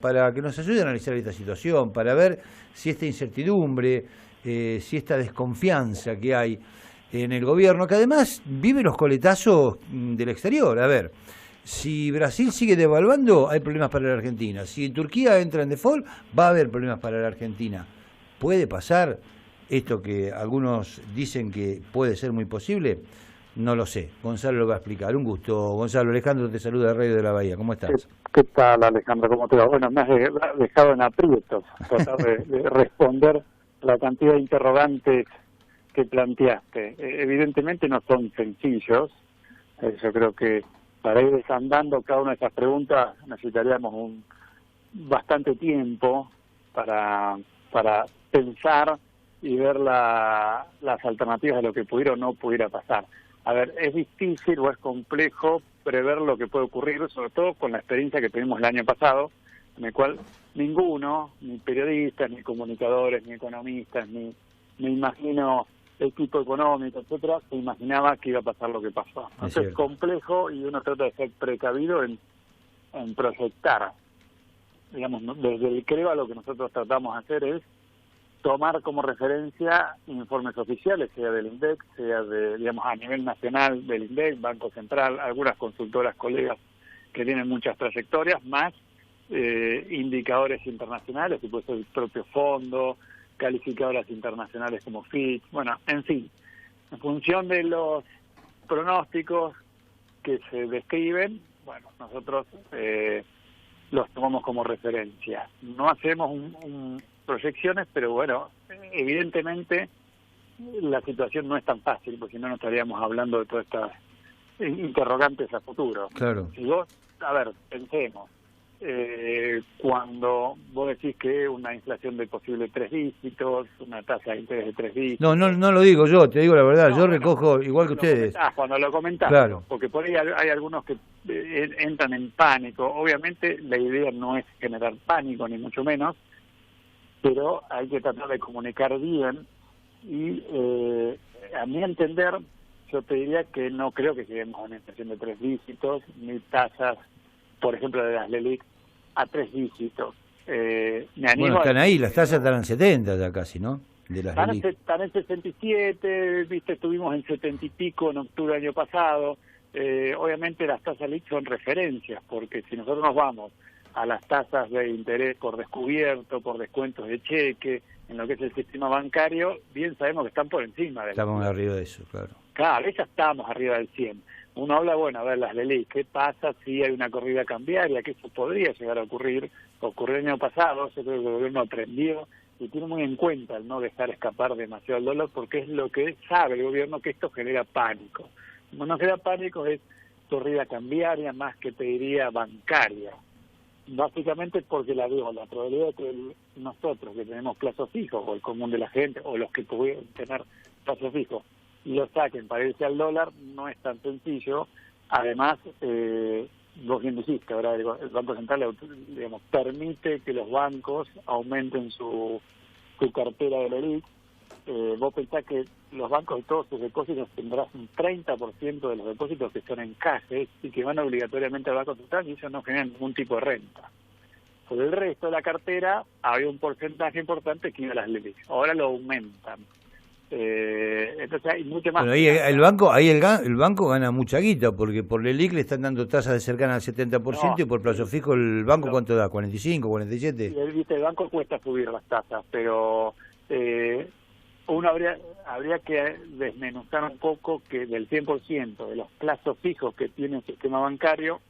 para que nos ayude a analizar esta situación, para ver si esta incertidumbre, si esta desconfianza que hay en el gobierno, que además vive los coletazos del exterior. A ver, si Brasil sigue devaluando, hay problemas para la Argentina. Si Turquía entra en default, va a haber problemas para la Argentina. ¿Puede pasar esto que algunos dicen que puede ser muy posible? No lo sé. Gonzalo lo va a explicar. Un gusto. Gonzalo, Alejandro te saluda de Radio de la Bahía. ¿Cómo estás? ¿Qué tal, Alejandro? ¿Cómo te va? Bueno, me has dejado en aprietos tratar de responder la cantidad de interrogantes que planteaste. Evidentemente no son sencillos. Yo creo que para ir desandando cada una de esas preguntas necesitaríamos bastante tiempo para pensar y ver las alternativas de lo que pudiera o no pudiera pasar. A ver, es difícil o es complejo prever lo que puede ocurrir, sobre todo con la experiencia que tuvimos el año pasado, en el cual ninguno, ni periodistas, ni comunicadores, ni economistas, ni me imagino equipo económico, etcétera, se imaginaba que iba a pasar lo que pasó. Entonces es complejo y uno trata de ser precavido en proyectar. Digamos, desde el CREVA lo que nosotros tratamos de hacer es tomar como referencia informes oficiales, sea del INDEC, sea de, digamos, a nivel nacional del INDEC, Banco Central, algunas consultoras, colegas que tienen muchas trayectorias, más indicadores internacionales, que puede ser el propio fondo, calificadoras internacionales como Fitch, bueno, en fin, en función de los pronósticos que se describen, bueno, nosotros los tomamos como referencia. No hacemos proyecciones, pero bueno, evidentemente la situación no es tan fácil, porque si no, no estaríamos hablando de todas estas interrogantes a futuro. Claro. Si vos, a ver, pensemos, cuando vos decís que una inflación de posible 3 dígitos, una tasa de interés de 3 dígitos... No lo digo yo, te digo la verdad, no, yo bueno, recojo igual que ustedes. Cuando lo comentás, claro. Porque por ahí hay algunos que entran en pánico. Obviamente la idea no es generar pánico, ni mucho menos, pero hay que tratar de comunicar bien y a mi entender yo te diría que no creo que lleguemos a una inflación de 3 dígitos ni tasas, por ejemplo, de las LELIQ a 3 dígitos. Me animo están ahí, las tasas están en 70 ya casi, ¿no? De las LELIQ. Están en 67, viste, estuvimos en 70 y pico en octubre del año pasado. Obviamente las tasas LELIQ son referencias, porque si nosotros nos vamos a las tasas de interés por descubierto, por descuentos de cheque, en lo que es el sistema bancario, bien sabemos que están por encima de Estamos arriba de eso, claro. Claro, ya estamos arriba del 100. Uno habla, bueno, a ver, las LELIQ, ¿qué pasa si hay una corrida cambiaria? Que eso podría llegar a ocurrir. Ocurrió el año pasado, yo creo que el gobierno aprendió y tiene muy en cuenta el no dejar escapar demasiado el dólar, porque es lo que sabe el gobierno, que esto genera pánico. Como no genera pánico es corrida cambiaria más que, te diría, bancaria. Básicamente porque la probabilidad de que nosotros que tenemos plazos fijos, o el común de la gente, o los que pudieran tener plazos fijos, y lo saquen para irse al dólar, no es tan sencillo. Además, vos bien dijiste, ahora el Banco Central, digamos, permite que los bancos aumenten su cartera de LELIQ. Vos pensás que los bancos de todos sus depósitos tendrán un 30% de los depósitos que son en cajes y que van obligatoriamente al Banco Central, y ellos no generan ningún tipo de renta. Por el resto de la cartera había un porcentaje importante que iba a las LELIQ. Ahora lo aumentan. Entonces hay mucho más. Bueno, ahí el banco gana mucha guita, porque por LELIQ le están dando tasas de cercana al 70% y por plazo fijo el banco, ¿cuánto da? ¿45, 47? El banco cuesta subir las tasas, pero uno habría que desmenuzar un poco que del 100% de los plazos fijos que tiene el sistema bancario,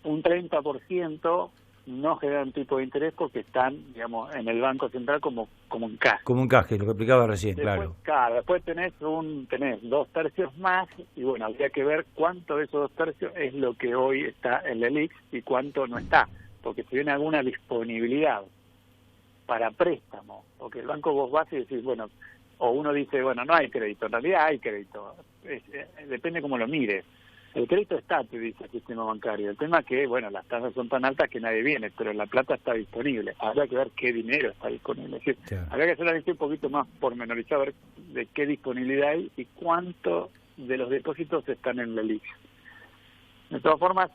un 30% no generan tipo de interés porque están, digamos, en el Banco Central como en caja. Como un caje, lo que explicaba recién, después, claro. Después tenés 2/3 más, y bueno, habría que ver cuánto de esos 2/3 es lo que hoy está en LELIQ y cuánto no está, porque si viene alguna disponibilidad para préstamo, porque el banco vos vas y decís, bueno, o uno dice, bueno, no hay crédito, en realidad hay crédito, depende cómo lo mires. El crédito está, te dice el sistema bancario. El tema es que, bueno, las tasas son tan altas que nadie viene, pero la plata está disponible. Habrá que ver qué dinero está disponible. Es decir, claro, habría que hacer un poquito más pormenorizado, ver de qué disponibilidad hay y cuánto de los depósitos están en LELIQ. De todas formas,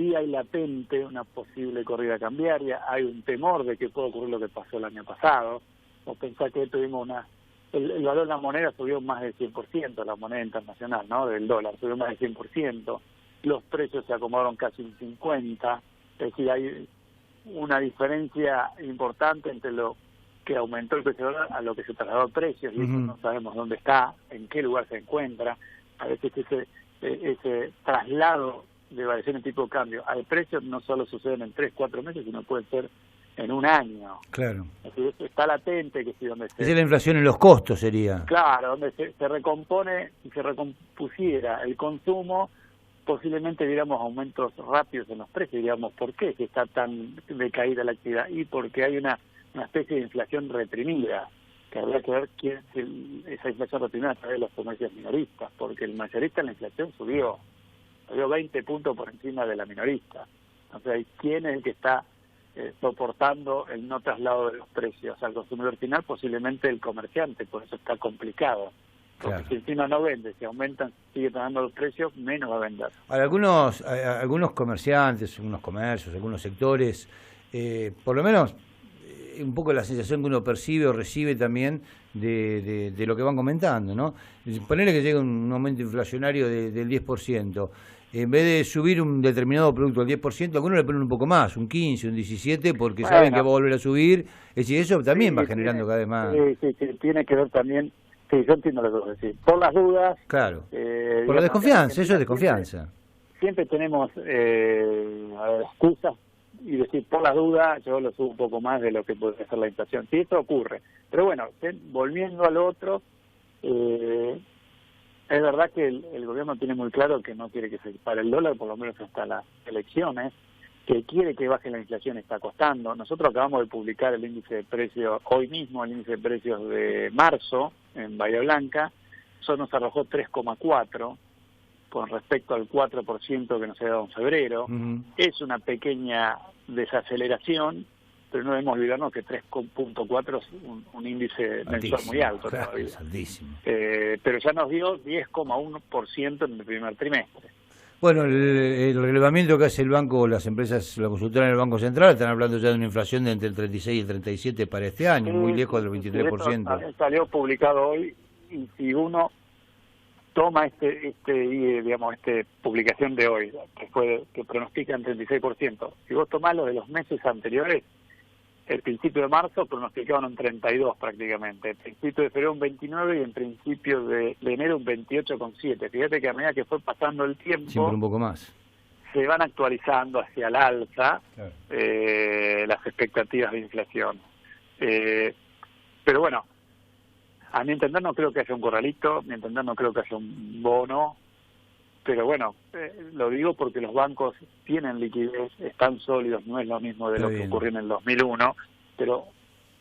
sí hay latente una posible corrida cambiaria, hay un temor de que pueda ocurrir lo que pasó el año pasado, o pensar que tuvimos el valor de la moneda subió más del 100%, la moneda internacional, ¿no?, del dólar, subió más del 100%, los precios se acomodaron casi un 50%, es decir, hay una diferencia importante entre lo que aumentó el precio del dólar a lo que se trasladó el precio, y eso no sabemos dónde está, en qué lugar se encuentra. A veces ese traslado de variación de tipo de cambio al precio no solo sucede en 3-4 meses, sino puede ser en un año. Claro. Es decir, está latente, que si donde es la inflación en los costos, sería. Claro, donde se recompone y se recompusiera el consumo, posiblemente viéramos aumentos rápidos en los precios. Diríamos, ¿por qué si está tan decaída la actividad? Y porque hay una especie de inflación reprimida, que habría que ver quién es esa inflación reprimida a través de los comercios minoristas, porque el mayorista en la inflación subió 20 puntos por encima de la minorista. Entonces, ¿quién es el que está soportando el no traslado de los precios al consumidor final? Posiblemente el comerciante, por eso está complicado. Porque claro, si encima no vende, si aumentan, sigue trasladando los precios, menos va a vender. Ahora, algunos comerciantes, algunos comercios, algunos sectores, por lo menos un poco la sensación que uno percibe o recibe también de lo que van comentando, ¿no? Ponerle que llega un aumento inflacionario del 10%. En vez de subir un determinado producto al 10%, algunos le ponen un poco más, un 15, un 17, porque saben que va a volver a subir. Es decir, eso también va generando cada vez más. Sí, tiene que ver también, sí, yo entiendo lo que vos decís. Por las dudas. Claro. Por la desconfianza, eso es desconfianza. Siempre tenemos excusas y decir, por las dudas, yo lo subo un poco más de lo que puede ser la inflación. Sí, eso ocurre. Pero bueno, volviendo al otro, es verdad que el gobierno tiene muy claro que no quiere que se dispare el dólar, por lo menos hasta las elecciones, que quiere que baje la inflación, está costando. Nosotros acabamos de publicar el índice de precios, hoy mismo el índice de precios de marzo en Bahía Blanca, eso nos arrojó 3,4 con respecto al 4% que nos había dado en febrero. Es una pequeña desaceleración, pero no debemos olvidarnos que 3,4 es un índice mensual muy alto, claro, todavía. Es altísimo. Pero ya nos dio 10,1% en el primer trimestre. Bueno, el relevamiento que hace el banco, las empresas, la consultora en el Banco Central, están hablando ya de una inflación de entre el 36 y el 37 para este año, muy lejos del 23%. Salió publicado hoy, y si uno toma esta publicación de hoy, que pronostica en 36%, si vos tomás lo de los meses anteriores, el principio de marzo pronosticaban un 32 prácticamente, el principio de febrero un 29 y el principio de enero un 28,7. Fíjate que a medida que fue pasando el tiempo, siempre un poco más, se van actualizando hacia el alza, claro, las expectativas de inflación. Pero bueno, a mi entender no creo que haya un corralito, a mi entender no creo que haya un bono, pero bueno, lo digo porque los bancos tienen liquidez, están sólidos, no es lo mismo de lo que ocurrió en el 2001, pero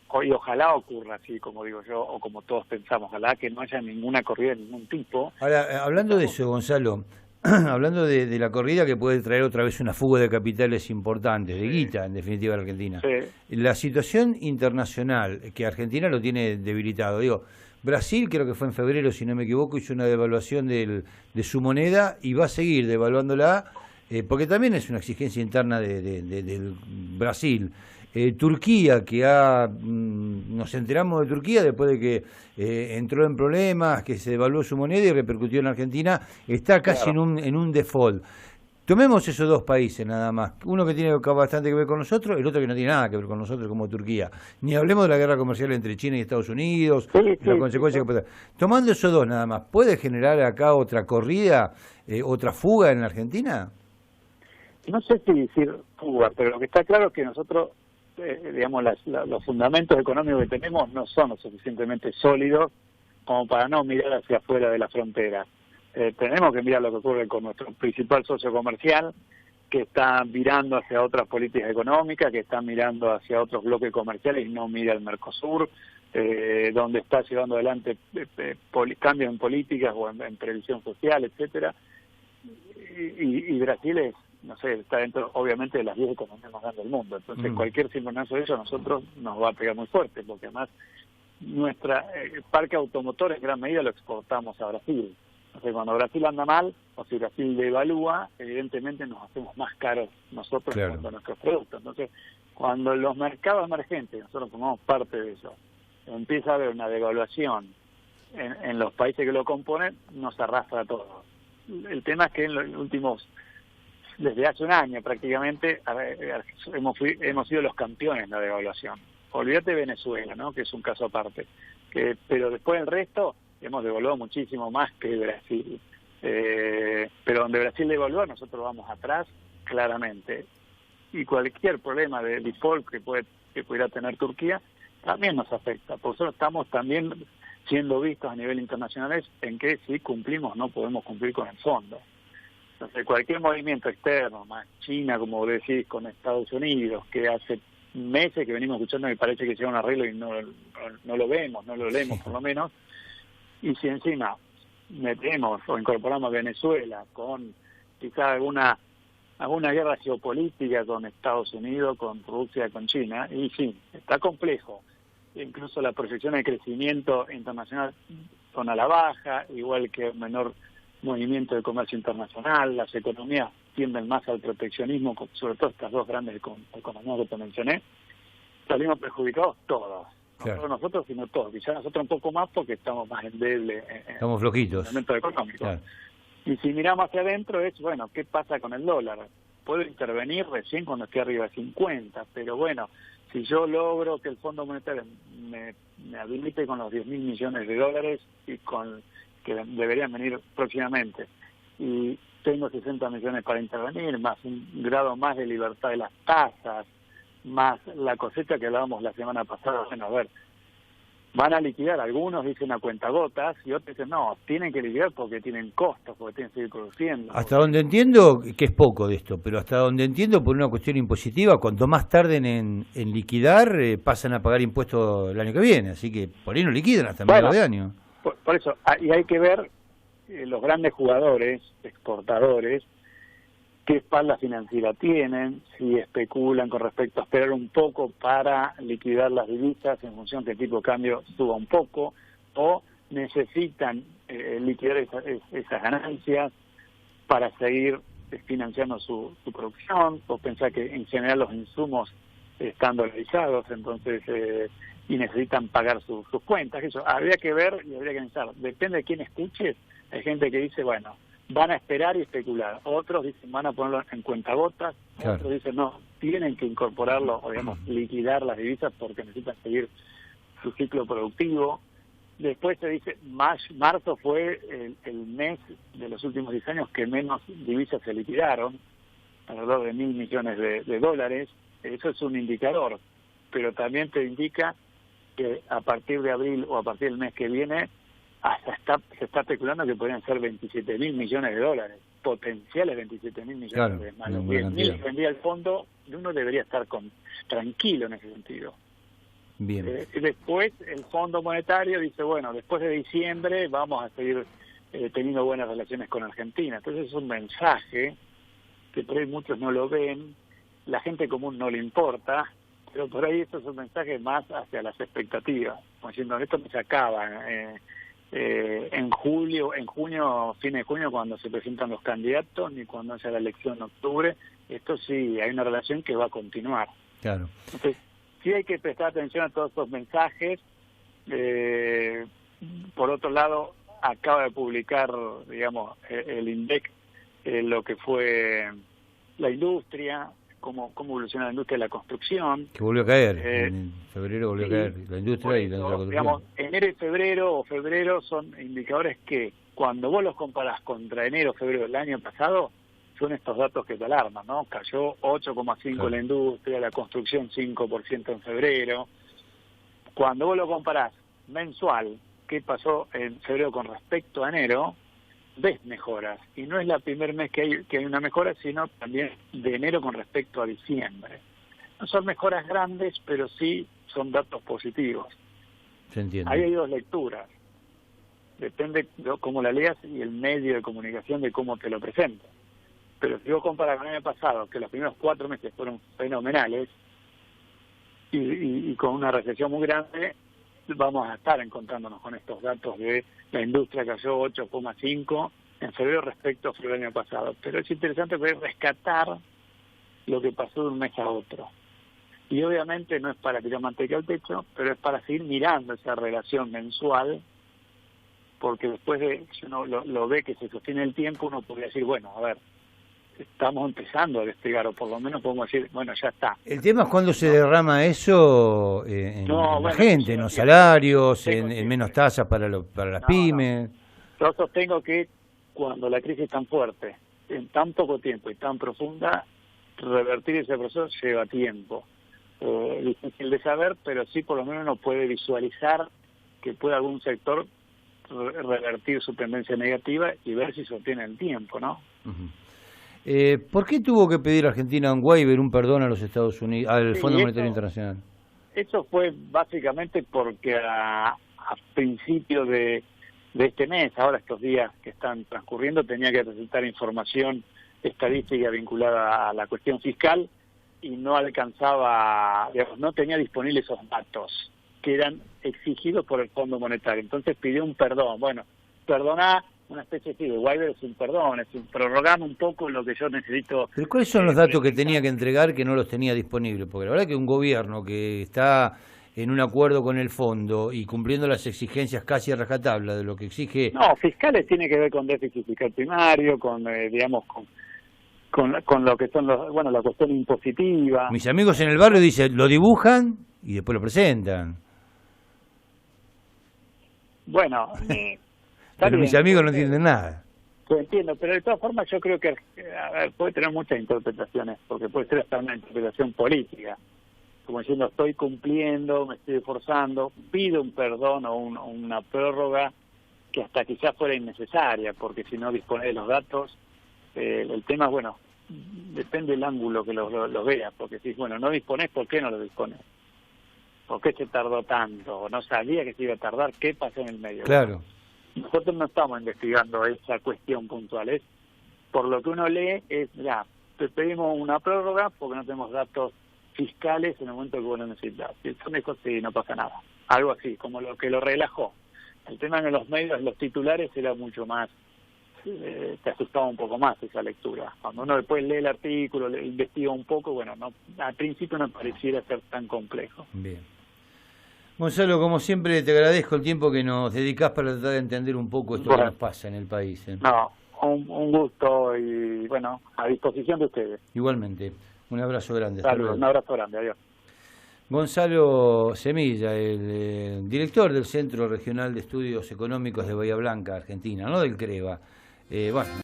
hoy ojalá ocurra así, como digo yo, o como todos pensamos, ojalá que no haya ninguna corrida de ningún tipo. Ahora, hablando de eso, Gonzalo, hablando de la corrida que puede traer otra vez una fuga de capitales importantes, de guita, en definitiva, a la Argentina. Sí. La situación internacional, que Argentina lo tiene debilitado, digo, Brasil, creo que fue en febrero, si no me equivoco, hizo una devaluación de su moneda y va a seguir devaluándola, porque también es una exigencia interna del Brasil. Turquía, que nos enteramos de Turquía después de que entró en problemas, que se devaluó su moneda y repercutió en Argentina, está casi en un default. Tomemos esos dos países nada más, uno que tiene bastante que ver con nosotros, el otro que no tiene nada que ver con nosotros, como Turquía. Ni hablemos de la guerra comercial entre China y Estados Unidos, la consecuencia que puede tener. Tomando esos dos nada más, ¿puede generar acá otra corrida, otra fuga en la Argentina? No sé si decir fuga, pero lo que está claro es que nosotros, digamos, los fundamentos económicos que tenemos no son lo suficientemente sólidos como para no mirar hacia afuera de la frontera. Tenemos que mirar lo que ocurre con nuestro principal socio comercial, que está mirando hacia otras políticas económicas, que está mirando hacia otros bloques comerciales y no mira al Mercosur, donde está llevando adelante cambios en políticas o en previsión social, etcétera. Y Brasil es, no sé, está dentro, obviamente, de las 10 economías más grandes del mundo. Entonces, cualquier circunstancia de eso a nosotros nos va a pegar muy fuerte, porque además nuestra parque automotor en gran medida lo exportamos a Brasil. Entonces, cuando Brasil anda mal, o si Brasil devalúa, evidentemente nos hacemos más caros nosotros Claro. con nuestros productos. Entonces, cuando los mercados emergentes, nosotros formamos parte de eso, empieza a haber una devaluación en los países que lo componen, nos arrastra a todos. El tema es que en los últimos, desde hace un año prácticamente, hemos sido los campeones en la devaluación. Olvídate de Venezuela, ¿no?, que es un caso aparte. Pero después el resto hemos devaluado muchísimo más que Brasil. Pero donde Brasil devaluó, nosotros vamos atrás, claramente. Y cualquier problema de default que pudiera tener Turquía también nos afecta. Por eso estamos también siendo vistos a nivel internacional en que si cumplimos no podemos cumplir con el fondo. Entonces, cualquier movimiento externo, más China, como decís, con Estados Unidos, que hace meses que venimos escuchando y parece que llega un arreglo y no lo vemos, no lo leemos por lo menos, y si encima metemos o incorporamos a Venezuela con quizás alguna guerra geopolítica con Estados Unidos, con Rusia, con China, y sí, está complejo. Incluso las proyecciones de crecimiento internacional son a la baja, igual que menor movimiento de comercio internacional, las economías tienden más al proteccionismo, sobre todo estas dos grandes economías que te mencioné, salimos perjudicados todos. No Claro. solo nosotros, sino todos. Quizás nosotros un poco más porque estamos más endebles Estamos flojitos. en el momento económico. Claro. Y si miramos hacia adentro es, bueno, ¿qué pasa con el dólar? Puedo intervenir recién cuando esté arriba de 50, pero bueno, si yo logro que el Fondo Monetario me habilite con los 10.000 millones de dólares y con que deberían venir próximamente, y tengo 60 millones para intervenir, más un grado más de libertad de las tasas, más la cosecha que hablábamos la semana pasada, bueno, a ver, van a liquidar, algunos dicen a cuentagotas y otros dicen no, tienen que liquidar porque tienen costos, porque tienen que seguir produciendo. Hasta donde entiendo, que es poco de esto, pero hasta donde entiendo, por una cuestión impositiva, cuanto más tarden en liquidar, pasan a pagar impuestos el año que viene, así que por ahí no liquidan hasta el medio de año. Por eso, y hay que ver los grandes jugadores, exportadores, qué espalda financiera tienen, si especulan con respecto a esperar un poco para liquidar las divisas en función que el tipo de cambio suba un poco, o necesitan liquidar esas ganancias para seguir financiando su producción, o pensar que en general los insumos están dolarizados, entonces y necesitan pagar sus cuentas. Eso habría que ver y habría que pensar. Depende de quién escuches. Hay gente que dice, bueno, van a esperar y especular. Otros dicen, van a ponerlo en cuentagotas. Claro. Otros dicen, no, tienen que incorporarlo, o digamos, liquidar las divisas porque necesitan seguir su ciclo productivo. Después se dice, marzo fue el mes de los últimos 10 años que menos divisas se liquidaron, alrededor de 1.000 millones de dólares. Eso es un indicador, pero también te indica que a partir de abril o a partir del mes que viene se está especulando que podrían ser 27.000 millones de dólares, potenciales 27.000 millones claro, de más los 10.000 que vendría el fondo, uno debería estar tranquilo en ese sentido. Bien. Después el Fondo Monetario dice, bueno, después de diciembre vamos a seguir teniendo buenas relaciones con Argentina. Entonces es un mensaje que por ahí muchos no lo ven, la gente común no le importa, pero por ahí esto es un mensaje más hacia las expectativas, como diciendo, esto no se acaba en junio, fin de junio, cuando se presentan los candidatos, ni cuando haya la elección en octubre. Esto sí, hay una relación que va a continuar. Claro. Entonces, sí hay que prestar atención a todos estos mensajes. Por otro lado, acaba de publicar, digamos, el INDEC, lo que fue la industria, cómo evoluciona la industria de la construcción. Que volvió a caer, en febrero volvió a caer la industria y la construcción. Digamos, enero y febrero son indicadores que cuando vos los comparás contra enero o febrero del año pasado, son estos datos que te alarman, ¿no? Cayó 8,5% claro. La industria, la construcción 5% en febrero. Cuando vos lo comparás mensual, qué pasó en febrero con respecto a enero, ves mejoras, y no es la primer mes que hay una mejora, sino también de enero con respecto a diciembre. No son mejoras grandes, pero sí son datos positivos. Se entiende. Ahí hay dos lecturas, depende de cómo la leas y el medio de comunicación de cómo te lo presenta. Pero si vos comparas con el año pasado, que los primeros 4 meses fueron fenomenales y con una recesión muy grande, vamos a estar encontrándonos con estos datos de la industria cayó 8,5 en febrero respecto a febrero del año pasado. Pero es interesante poder rescatar lo que pasó de un mes a otro. Y obviamente no es para tirar manteca al techo, pero es para seguir mirando esa relación mensual, porque después de, si uno lo ve que se sostiene el tiempo, uno podría decir, bueno, a ver, estamos empezando a despegar, o por lo menos podemos decir, bueno, ya está. El tema es cuando se derrama eso en la gente, en los salarios, en menos tasas para las pymes. Yo sostengo que cuando la crisis es tan fuerte, en tan poco tiempo y tan profunda, revertir ese proceso lleva tiempo. Difícil de saber, pero sí por lo menos uno puede visualizar que puede algún sector revertir su tendencia negativa y ver si sostiene el tiempo, ¿no? ¿Por qué tuvo que pedir Argentina un waiver, un perdón a los Estados Unidos, al Fondo Monetario Internacional? Eso fue básicamente porque a principio de este mes, ahora estos días que están transcurriendo, tenía que presentar información estadística vinculada a la cuestión fiscal y no alcanzaba, digamos, no tenía disponibles esos datos que eran exigidos por el Fondo Monetario. Entonces pidió un perdón. Bueno, perdoná, una especie de waiver es un perdón, es un prorrogar un poco lo que yo necesito. ¿Pero cuáles son los datos que tenía que entregar que no los tenía disponibles? Porque la verdad que un gobierno que está en un acuerdo con el fondo y cumpliendo las exigencias casi a rajatabla de lo que exige... No, fiscales tiene que ver con déficit fiscal primario, con, digamos, con lo que son la cuestión impositiva. Mis amigos en el barrio dicen, lo dibujan y después lo presentan. Bueno, pero mis amigos no entienden nada. Lo entiendo, pero de todas formas yo creo que puede tener muchas interpretaciones, porque puede ser hasta una interpretación política, como diciendo estoy cumpliendo, me estoy esforzando, pido un perdón o una prórroga que hasta quizás fuera innecesaria, porque si no dispone de los datos, el tema, bueno, depende del ángulo que los veas, porque si bueno, no disponés, ¿por qué no lo disponés? ¿Por qué se tardó tanto? ¿No sabía que se iba a tardar? ¿Qué pasó en el medio? Claro. Nosotros no estamos investigando esa cuestión puntual, es por lo que uno lee, es ya, te pedimos una prórroga porque no tenemos datos fiscales en el momento que vos lo necesitas. Y eso me dijo, sí, no pasa nada. Algo así, como lo que lo relajó. El tema en los medios, los titulares, era mucho más, te asustaba un poco más esa lectura. Cuando uno después lee el artículo, investiga un poco, bueno, no, al principio no pareciera ser tan complejo. Bien. Gonzalo, como siempre, te agradezco el tiempo que nos dedicás para tratar de entender un poco esto que nos pasa en el país. No, un gusto y, bueno, a disposición de ustedes. Igualmente. Un abrazo grande. Saludos, un abrazo grande. Adiós. Gonzalo Semilla, el director del Centro Regional de Estudios Económicos de Bahía Blanca, Argentina, no del CREVA. Bueno.